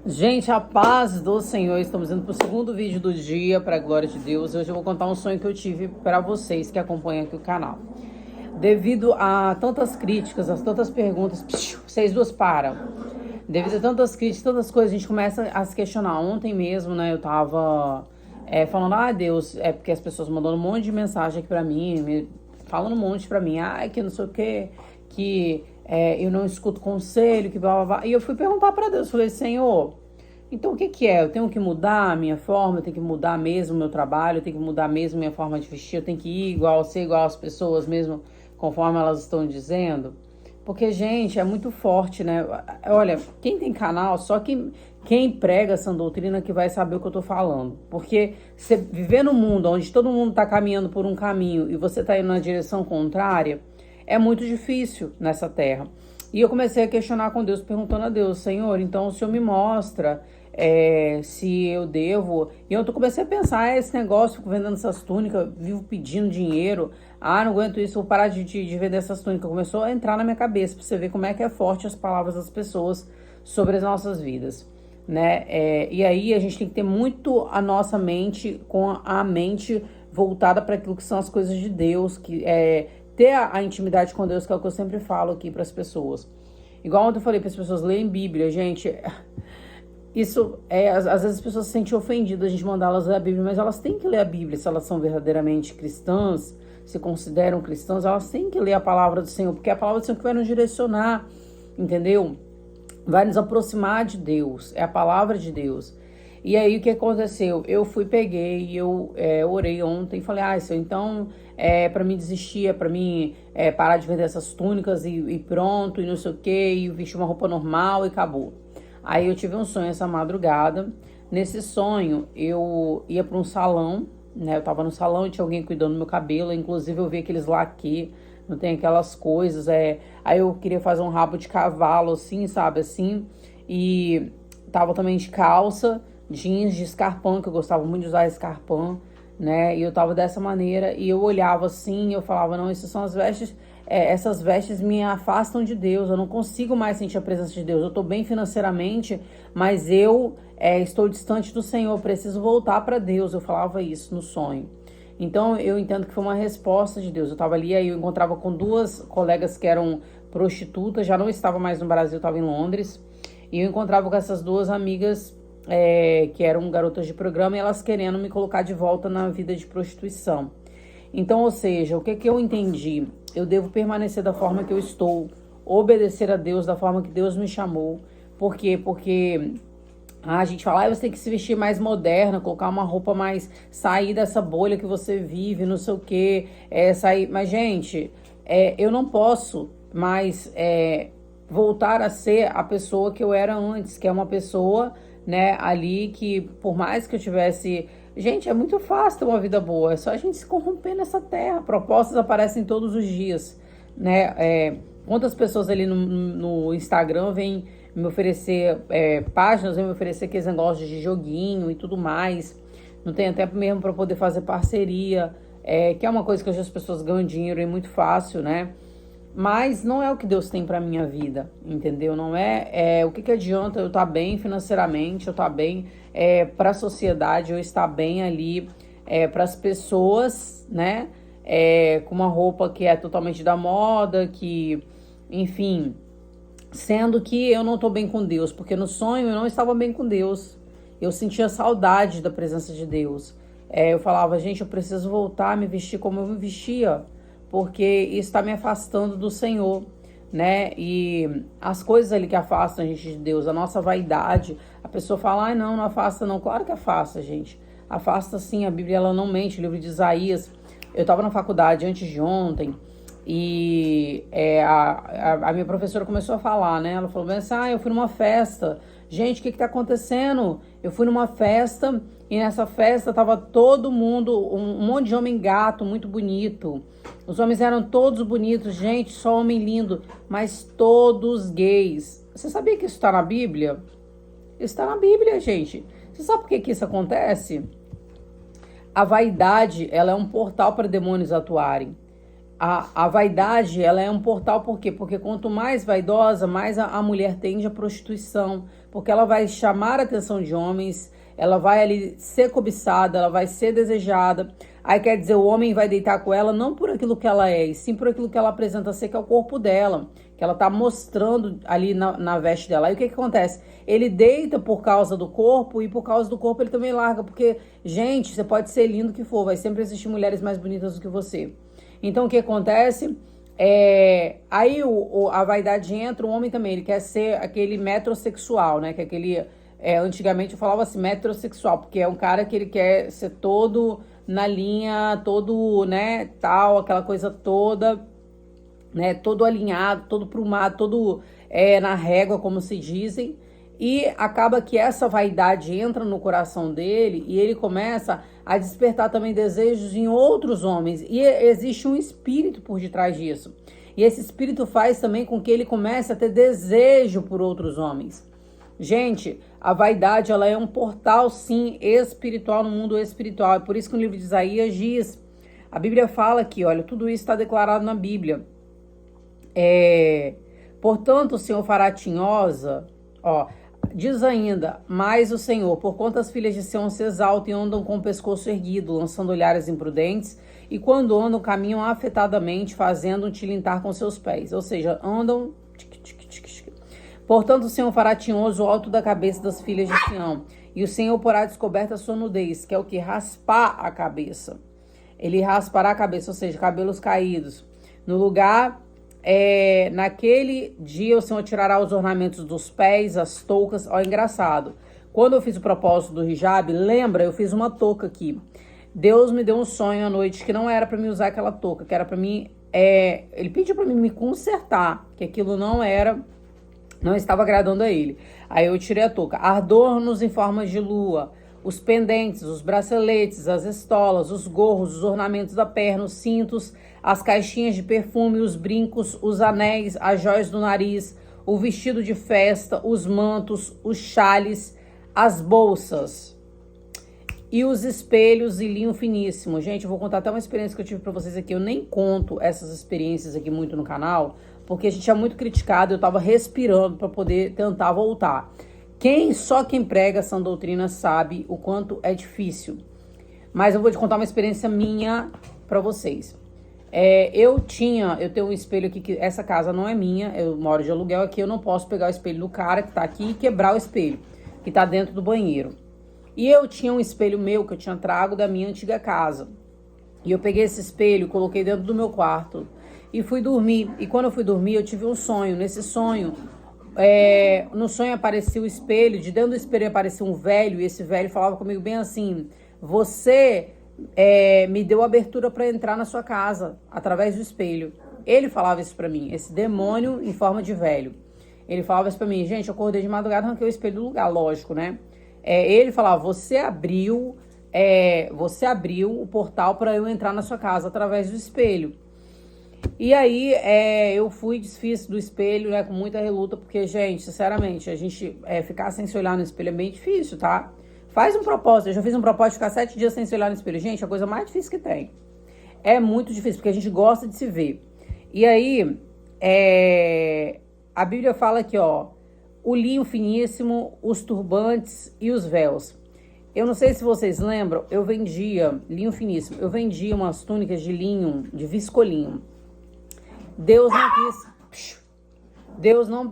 Gente, a paz do Senhor, estamos indo para o segundo vídeo do dia, para a glória de Deus. Hoje eu vou contar um sonho que eu tive para vocês que acompanham aqui o canal. Devido a tantas críticas, a tantas perguntas, vocês duas param. Devido a tantas críticas, tantas coisas, a gente começa a se questionar. Ontem mesmo, né, eu tava falando, Deus, é porque as pessoas mandando um monte de mensagem aqui para mim, falando um monte para mim, que não sei o que eu não escuto conselho, que blá, blá, blá. E eu fui perguntar para Deus, falei, Senhor, então o que é? Eu tenho que mudar a minha forma, eu tenho que mudar mesmo o meu trabalho, eu tenho que mudar mesmo a minha forma de vestir, eu tenho que ir igual, ser igual às pessoas mesmo, conforme elas estão dizendo. Porque, gente, é muito forte, né? Olha, quem tem canal, só quem prega essa doutrina que vai saber o que eu tô falando. Porque você viver num mundo onde todo mundo tá caminhando por um caminho e você tá indo na direção contrária, é muito difícil nessa terra. E eu comecei a questionar com Deus, perguntando a Deus, Senhor, então o Senhor me mostra se eu devo. E eu comecei a pensar, esse negócio, fico vendendo essas túnicas, vivo pedindo dinheiro, não aguento isso, vou parar de vender essas túnicas. Começou a entrar na minha cabeça, pra você ver como é que é forte as palavras das pessoas sobre as nossas vidas, né? E aí a gente tem que ter muito a nossa mente, com a mente voltada para aquilo que são as coisas de Deus, que ter a intimidade com Deus, que é o que eu sempre falo aqui para as pessoas. Igual ontem eu falei para as pessoas, leem Bíblia, gente. Isso às vezes as pessoas se sentem ofendidas a gente mandar elas ler a Bíblia, mas elas têm que ler a Bíblia se elas são verdadeiramente cristãs, se consideram cristãs, elas têm que ler a palavra do Senhor, porque é a palavra do Senhor que vai nos direcionar, entendeu? Vai nos aproximar de Deus, é a palavra de Deus. E aí o que aconteceu? Eu peguei, eu orei ontem, falei, Senhor, então para mim desistir, para mim parar de vender essas túnicas e pronto, e não sei o que, e vestir uma roupa normal e acabou. Aí eu tive um sonho essa madrugada. Nesse sonho eu ia para um salão, né? Eu tava no salão e tinha alguém cuidando do meu cabelo, inclusive eu vi aqueles laque, não tem aquelas coisas, aí eu queria fazer um rabo de cavalo, assim, sabe, assim, e tava também de calça, jeans de escarpão, que eu gostava muito de usar escarpão, né, e eu tava dessa maneira, e eu olhava assim, eu falava, não, essas são as vestes, essas vestes me afastam de Deus, eu não consigo mais sentir a presença de Deus, eu tô bem financeiramente, mas eu estou distante do Senhor, preciso voltar para Deus, eu falava isso no sonho. Então eu entendo que foi uma resposta de Deus. Eu estava ali, aí eu encontrava com duas colegas que eram prostitutas, já não estava mais no Brasil, estava em Londres, e eu encontrava com essas duas amigas que eram garotas de programa e elas querendo me colocar de volta na vida de prostituição. Então, ou seja, o que eu entendi? Eu devo permanecer da forma que eu estou, obedecer a Deus da forma que Deus me chamou. Por quê? Porque a gente fala, você tem que se vestir mais moderna, colocar uma roupa mais, sair dessa bolha que você vive, não sei o quê, sair. Mas, gente, eu não posso mais voltar a ser a pessoa que eu era antes, que é uma pessoa, né, ali que, por mais que eu tivesse. Gente, é muito fácil ter uma vida boa, é só a gente se corromper nessa terra. Propostas aparecem todos os dias, né? Quantas pessoas ali no Instagram vêm me oferecer páginas, vêm me oferecer aqueles negócios de joguinho e tudo mais. Não tem até mesmo para poder fazer parceria, que é uma coisa que hoje as pessoas ganham dinheiro e muito fácil, né? Mas não é o que Deus tem para minha vida, entendeu? Não o que adianta eu estar bem financeiramente, eu estar bem para a sociedade, eu estar bem ali para as pessoas, né? Com uma roupa que é totalmente da moda, que, enfim, sendo que eu não estou bem com Deus, porque no sonho eu não estava bem com Deus, eu sentia saudade da presença de Deus. Eu falava, gente, eu preciso voltar a me vestir como eu me vestia, porque isso está me afastando do Senhor, né? E as coisas ali que afastam a gente de Deus, a nossa vaidade, a pessoa fala, não afasta não. Claro que afasta, gente. Afasta sim, a Bíblia ela não mente, o livro de Isaías. Eu estava na faculdade antes de ontem e a minha professora começou a falar, né? Ela falou assim, eu fui numa festa. Gente, o que tá acontecendo? Eu fui numa festa e nessa festa tava todo mundo, um monte de homem gato, muito bonito. Os homens eram todos bonitos, gente, só homem lindo, mas todos gays. Você sabia que isso tá na Bíblia? Isso tá na Bíblia, gente. Você sabe por que isso acontece? A vaidade, ela é um portal para demônios atuarem. A vaidade, ela é um portal, por quê? Porque quanto mais vaidosa, mais a mulher tende à prostituição, porque ela vai chamar a atenção de homens, ela vai ali ser cobiçada, ela vai ser desejada. Aí quer dizer, o homem vai deitar com ela não por aquilo que ela é, e sim por aquilo que ela apresenta ser, que é o corpo dela, que ela tá mostrando ali na veste dela. Aí o que acontece? Ele deita por causa do corpo, e por causa do corpo ele também larga, porque, gente, você pode ser lindo que for, vai sempre existir mulheres mais bonitas do que você. Então, o que acontece? Aí a vaidade entra, o homem também, ele quer ser aquele metrosexual, né? Que é aquele, antigamente eu falava assim, metrosexual, porque é um cara que ele quer ser todo na linha, todo, né, tal, aquela coisa toda, né, todo alinhado, todo prumado, todo na régua, como se dizem. E acaba que essa vaidade entra no coração dele e ele começa a despertar também desejos em outros homens. E existe um espírito por detrás disso. E esse espírito faz também com que ele comece a ter desejo por outros homens. Gente, a vaidade, ela é um portal, sim, espiritual, no mundo espiritual. É por isso que no livro de Isaías diz, a Bíblia fala aqui, olha, tudo isso está declarado na Bíblia. Portanto, o Senhor fará tinhosa, diz ainda, mas o Senhor, porquanto as filhas de Sião se exaltam e andam com o pescoço erguido, lançando olhares imprudentes, e quando andam, caminham afetadamente, fazendo um tilintar com seus pés. Ou seja, andam... Portanto, o Senhor fará tinhoso o alto da cabeça das filhas de Sião, e o Senhor porá descoberta a sua nudez, que é o que? Raspar a cabeça. Ele raspará a cabeça, ou seja, cabelos caídos. No lugar... naquele dia o Senhor tirará os ornamentos dos pés, as toucas. Engraçado, quando eu fiz o propósito do hijab, lembra, eu fiz uma touca aqui. Deus me deu um sonho à noite que não era para mim usar aquela touca, que era para mim, ele pediu para mim me consertar, que aquilo não estava agradando a ele. Aí eu tirei a touca. Adornos em formas de lua, os pendentes, os braceletes, as estolas, os gorros, os ornamentos da perna, os cintos, as caixinhas de perfume, os brincos, os anéis, as joias do nariz, o vestido de festa, os mantos, os chales, as bolsas e os espelhos e linho finíssimo. Gente, eu vou contar até uma experiência que eu tive pra vocês aqui. Eu nem conto essas experiências aqui muito no canal, porque a gente é muito criticado, eu tava respirando pra poder tentar voltar. Só quem prega essa doutrina sabe o quanto é difícil. Mas eu vou te contar uma experiência minha pra vocês. Eu tenho um espelho aqui, que essa casa não é minha, eu moro de aluguel aqui, eu não posso pegar o espelho do cara que tá aqui e quebrar o espelho, que tá dentro do banheiro. E eu tinha um espelho meu que eu tinha trago da minha antiga casa. E eu peguei esse espelho, coloquei dentro do meu quarto e fui dormir. E quando eu fui dormir, eu tive um sonho. Nesse sonho, no sonho apareceu o espelho, de dentro do espelho apareceu um velho, e esse velho falava comigo bem assim, você... me deu abertura para entrar na sua casa através do espelho. Ele falava isso para mim, esse demônio em forma de velho. Ele falava isso para mim, gente, eu acordei de madrugada, arranquei o espelho do lugar, lógico, né? Ele falava, você abriu o portal para eu entrar na sua casa através do espelho. E aí eu fui, desfiz do espelho, né, com muita reluta, porque, gente, sinceramente, a gente ficar sem se olhar no espelho é bem difícil, tá? Faz um propósito. Eu já fiz um propósito de ficar 7 dias sem se olhar no espelho. Gente, é a coisa mais difícil que tem. É muito difícil, porque a gente gosta de se ver. E aí, a Bíblia fala aqui, o linho finíssimo, os turbantes e os véus. Eu não sei se vocês lembram, eu vendia linho finíssimo. Eu vendia umas túnicas de linho, de viscolinho. Deus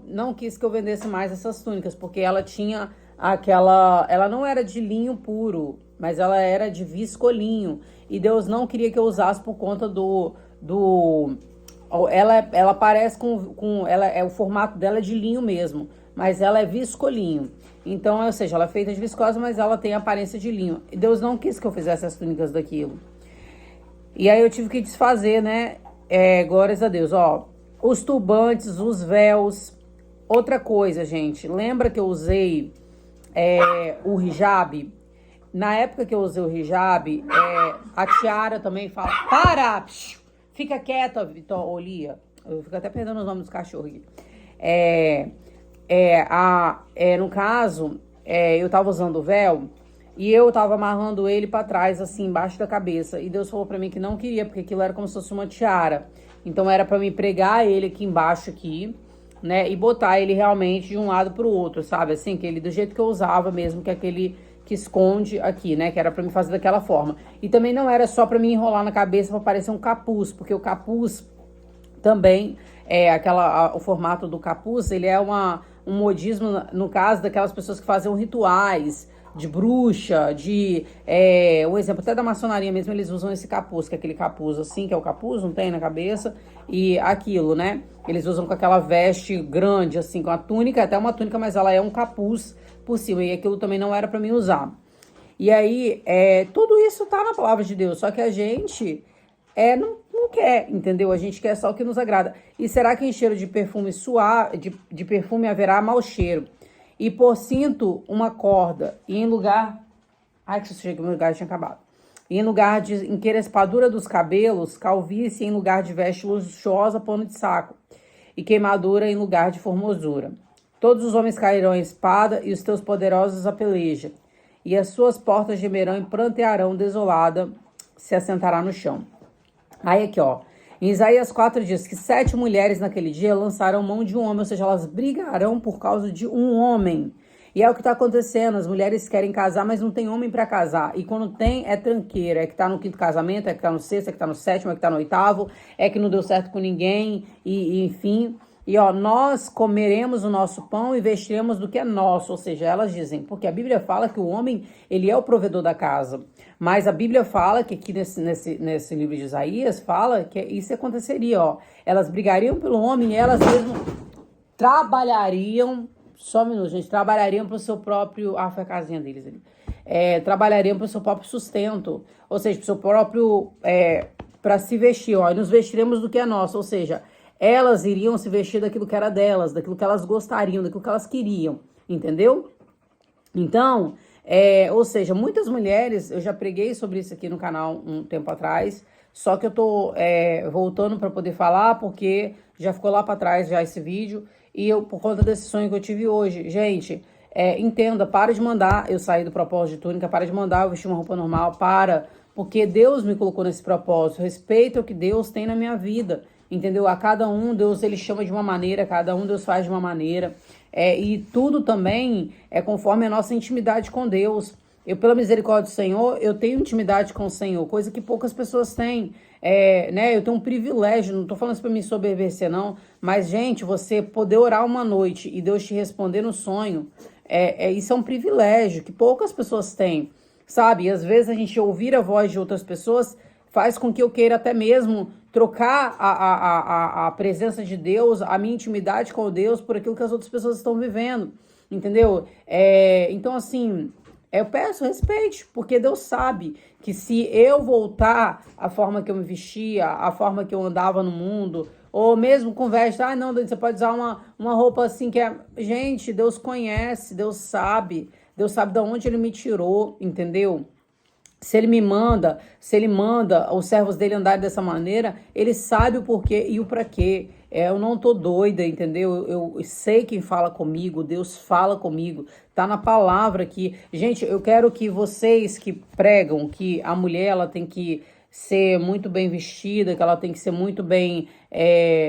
não quis que eu vendesse mais essas túnicas, porque ela tinha... ela não era de linho puro, mas ela era de viscolinho. E Deus não queria que eu usasse por conta ela parece o formato dela é de linho mesmo, mas ela é viscolinho. Então, ou seja, ela é feita de viscose, mas ela tem aparência de linho. E Deus não quis que eu fizesse as túnicas daquilo. E aí eu tive que desfazer, né? Glórias a Deus, os turbantes, os véus. Outra coisa, gente, lembra que eu usei o hijab? Na época que eu usei o hijab, a tiara também fala... Para! Fica quieta, Vitor, Olia. Eu fico até perdendo os nomes dos cachorros aqui. No caso, eu tava usando o véu e eu tava amarrando ele pra trás, assim, embaixo da cabeça. E Deus falou pra mim que não queria, porque aquilo era como se fosse uma tiara. Então era para mim pregar ele aqui embaixo aqui, né, e botar ele realmente de um lado pro outro, sabe? Assim, que ele do jeito que eu usava mesmo, que é aquele que esconde aqui, né, que era para mim fazer daquela forma. E também não era só para mim enrolar na cabeça para parecer um capuz, porque o capuz também o formato do capuz, ele é um modismo, no caso daquelas pessoas que faziam rituais de bruxa, um exemplo até da maçonaria mesmo, eles usam esse capuz, que é aquele capuz assim, que é o capuz, não tem na cabeça, e aquilo, né? Eles usam com aquela veste grande, assim, com a túnica, até uma túnica, mas ela é um capuz por cima, e aquilo também não era para mim usar. E aí, tudo isso tá na palavra de Deus, só que a gente não quer, entendeu? A gente quer só o que nos agrada. E será que em cheiro de perfume suave, de perfume haverá mau cheiro? E por cinto uma corda, e em lugar... Ai, que se chega, meu lugar tinha acabado. E em lugar de encrespadura dos cabelos, calvície em lugar de veste luxuosa, pano de saco, e queimadura em lugar de formosura. Todos os homens cairão em espada, e os teus poderosos a peleja. E as suas portas gemerão e prantearão desolada, se assentará no chão. Aí aqui, ó, em Isaías 4 diz que 7 mulheres naquele dia lançarão mão de um homem, ou seja, elas brigarão por causa de um homem. E é o que está acontecendo, as mulheres querem casar, mas não tem homem para casar. E quando tem, é tranqueira, é que tá no quinto casamento, é que tá no sexto, é que tá no sétimo, é que tá no oitavo, é que não deu certo com ninguém, e enfim... E ó, nós comeremos o nosso pão e vestiremos do que é nosso, ou seja, elas dizem, porque a Bíblia fala que o homem, ele é o provedor da casa, mas a Bíblia fala que aqui nesse livro de Isaías, fala que isso aconteceria, ó, elas brigariam pelo homem e elas mesmo trabalhariam, só um minuto, gente, trabalhariam para o seu próprio, foi a casinha deles ali, trabalhariam para o seu próprio sustento, ou seja, para o seu próprio, para se vestir, ó, e nos vestiremos do que é nosso, ou seja, elas iriam se vestir daquilo que era delas, daquilo que elas gostariam, daquilo que elas queriam, entendeu? Então, ou seja, muitas mulheres, eu já preguei sobre isso aqui no canal um tempo atrás, só que eu tô voltando para poder falar, porque já ficou lá para trás já esse vídeo, e eu, por conta desse sonho que eu tive hoje, gente, entenda, para de mandar eu sair do propósito de túnica, para de mandar eu vestir uma roupa normal, porque Deus me colocou nesse propósito, respeita o que Deus tem na minha vida, entendeu? A cada um, Deus, ele chama de uma maneira, cada um, Deus faz de uma maneira. E tudo também é conforme a nossa intimidade com Deus. Eu, pela misericórdia do Senhor, eu tenho intimidade com o Senhor, coisa que poucas pessoas têm. Né? Eu tenho um privilégio, não tô falando isso pra me soberbecer, não. Mas, gente, você poder orar uma noite e Deus te responder no sonho, isso é um privilégio que poucas pessoas têm, sabe? E às vezes a gente ouvir a voz de outras pessoas faz com que eu queira até mesmo trocar a presença de Deus, a minha intimidade com Deus por aquilo que as outras pessoas estão vivendo, entendeu? Então, assim, eu peço respeite, porque Deus sabe que se eu voltar à forma que eu me vestia, à forma que eu andava no mundo, ou mesmo com veste, não, você pode usar uma roupa assim que é... Gente, Deus conhece, Deus sabe de onde Ele me tirou, entendeu? Se ele manda os servos dele andarem dessa maneira, ele sabe o porquê e o pra quê. Eu não tô doida, entendeu? Eu sei quem fala comigo, Deus fala comigo, tá na palavra aqui. Gente, eu quero que vocês que pregam que a mulher ela tem que ser muito bem vestida, que ela tem que ser muito bem,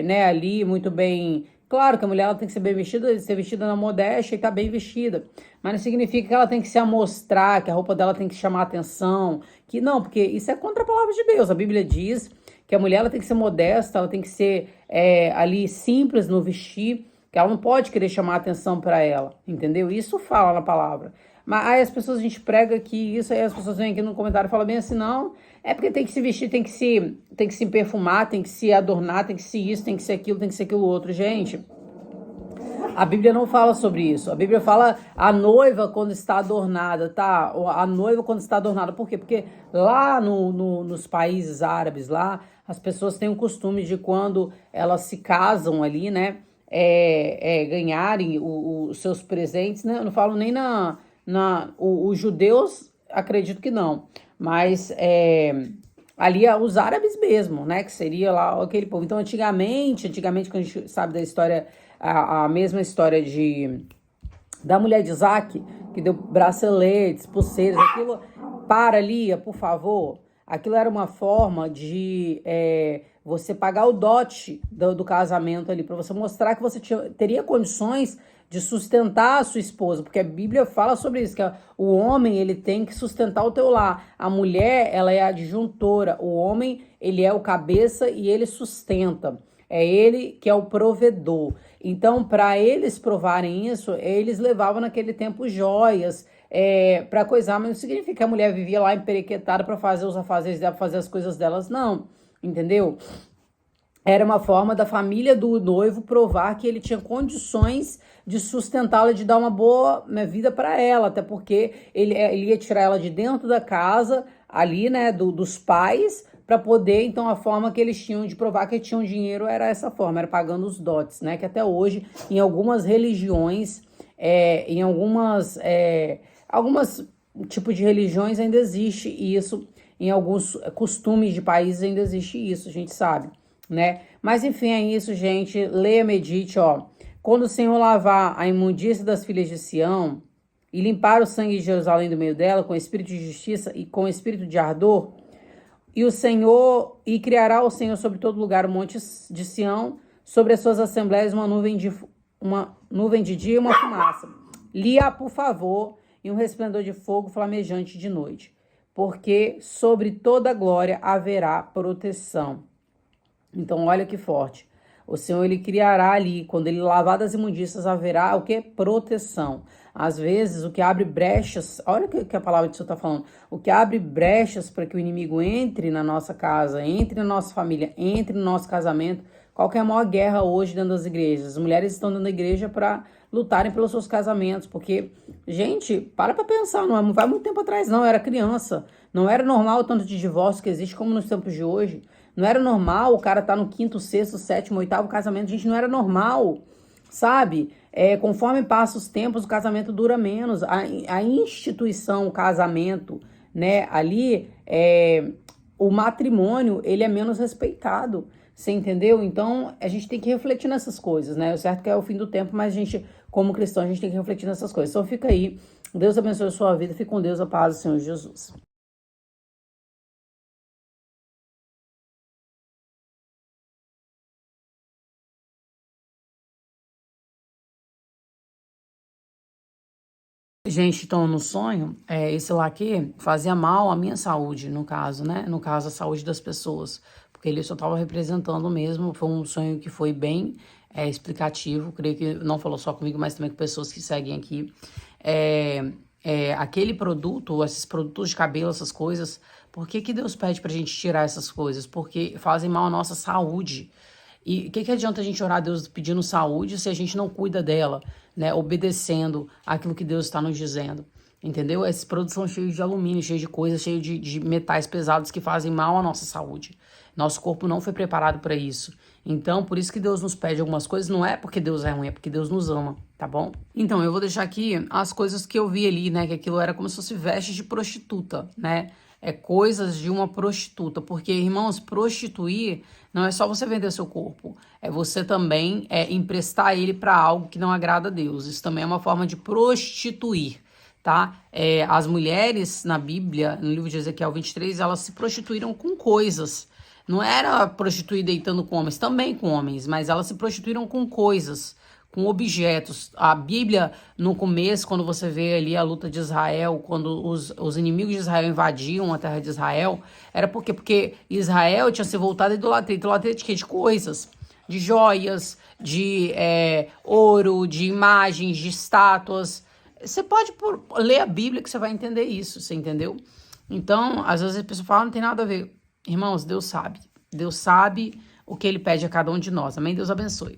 né, ali, muito bem... Claro que a mulher ela tem que ser vestida na modéstia e tá bem vestida. Mas não significa que ela tem que se amostrar, que a roupa dela tem que chamar atenção. Que não, porque isso é contra a palavra de Deus. A Bíblia diz que a mulher ela tem que ser modesta, ela tem que ser ali simples no vestir, que ela não pode querer chamar atenção para ela, entendeu? Isso fala na palavra. Mas aí as pessoas, a gente prega aqui isso, aí as pessoas vêm aqui no comentário e falam bem assim, não, é porque tem que se vestir, tem que se perfumar, tem que se adornar, tem que se isso, tem que ser aquilo outro. Gente, a Bíblia não fala sobre isso. A Bíblia fala a noiva quando está adornada, tá? A noiva quando está adornada. Por quê? Porque lá nos países árabes, lá, as pessoas têm o costume de quando elas se casam ali, né? Ganharem os seus presentes, né? Eu não falo nem os judeus, acredito que não. Mas ali os árabes mesmo, né? Que seria lá aquele povo. Então, antigamente, quando a gente sabe da história, a mesma história da mulher de Isaac, que deu braceletes, pulseiras, aquilo, para, Lia, por favor. Aquilo era uma forma de Você pagar o dote do casamento ali, para você mostrar que você teria condições de sustentar a sua esposa, porque a Bíblia fala sobre isso, que o homem, ele tem que sustentar o teu lar, a mulher, ela é a adjuntora, o homem, ele é o cabeça e ele sustenta, é ele que é o provedor. Então, para eles provarem isso, eles levavam naquele tempo joias, para coisar, mas não significa que a mulher vivia lá emperequetada para fazer os afazeres dela, fazer as coisas delas, não, entendeu? Era uma forma da família do noivo provar que ele tinha condições de sustentá-la, de dar uma boa, né, vida para ela, até porque ele ia tirar ela de dentro da casa, ali, né, dos pais, para poder, então, a forma que eles tinham de provar que tinham dinheiro era essa forma, era pagando os dotes, né, que até hoje, em algumas religiões, em algumas tipos de religiões ainda existe isso, em alguns costumes de países ainda existe isso, a gente sabe, né? Mas enfim, é isso, gente. Leia, medite, ó. Quando o Senhor lavar a imundícia das filhas de Sião e limpar o sangue de Jerusalém do meio dela com espírito de justiça e com espírito de ardor, e criará o Senhor sobre todo lugar o monte de Sião, sobre as suas assembleias uma nuvem de dia e uma fumaça. Lia, por favor, e um resplendor de fogo flamejante de noite, porque sobre toda glória haverá proteção. Então, olha que forte. O Senhor, ele criará ali, quando ele lavar das imundícias, haverá o que? Proteção. Às vezes, o que abre brechas, olha o que a palavra de Deus está falando, o que abre brechas para que o inimigo entre na nossa casa, entre na nossa família, entre no nosso casamento. Qual que é a maior guerra hoje dentro das igrejas? As mulheres estão dentro da igreja para lutarem pelos seus casamentos, porque, gente, para pensar, não vai muito tempo atrás, não, eu era criança, não era normal o tanto de divórcio que existe como nos tempos de hoje. Não era normal o cara tá no 5º, 6º, 7º, 8º casamento. Gente, não era normal, sabe? Conforme passa os tempos, o casamento dura menos. A instituição, o casamento, né? Ali, o matrimônio, ele é menos respeitado. Você entendeu? Então, a gente tem que refletir nessas coisas, né? O certo que é o fim do tempo, mas a gente, como cristão, a gente tem que refletir nessas coisas. Então, fica aí. Deus abençoe a sua vida. Fique com Deus, a paz do Senhor Jesus. Gente, então, no sonho, esse lá aqui fazia mal à minha saúde, no caso, né? No caso, a saúde das pessoas. Porque ele só estava representando mesmo. Foi um sonho que foi bem explicativo. Creio que não falou só comigo, mas também com pessoas que seguem aqui. Aquele produto, esses produtos de cabelo, essas coisas, por que que Deus pede pra gente tirar essas coisas? Porque fazem mal à nossa saúde. E o que adianta a gente orar a Deus pedindo saúde se a gente não cuida dela, né? Obedecendo aquilo que Deus está nos dizendo, entendeu? Esses produtos são cheios de alumínio, cheios de coisas, cheios de metais pesados que fazem mal à nossa saúde. Nosso corpo não foi preparado para isso. Então, por isso que Deus nos pede algumas coisas, não é porque Deus é ruim, é porque Deus nos ama, tá bom? Então, eu vou deixar aqui as coisas que eu vi ali, né? Que aquilo era como se fosse vestes de prostituta, né? Coisas de uma prostituta, porque, irmãos, prostituir não é só você vender seu corpo, é você também emprestar ele para algo que não agrada a Deus. Isso também é uma forma de prostituir, tá? As mulheres na Bíblia, no livro de Ezequiel 23, elas se prostituíram com coisas. Não era prostituir deitando com homens, também com homens, mas elas se prostituíram com coisas, com objetos. A Bíblia, no começo, quando você vê ali a luta de Israel, quando os inimigos de Israel invadiam a terra de Israel, era por quê? Porque Israel tinha se voltado à idolatria. Idolatria de quê? De coisas, de joias, de ouro, de imagens, de estátuas. Você pode ler a Bíblia que você vai entender isso, você entendeu? Então, às vezes a pessoa fala, não tem nada a ver. Irmãos, Deus sabe. Deus sabe o que Ele pede a cada um de nós. Amém? Deus abençoe.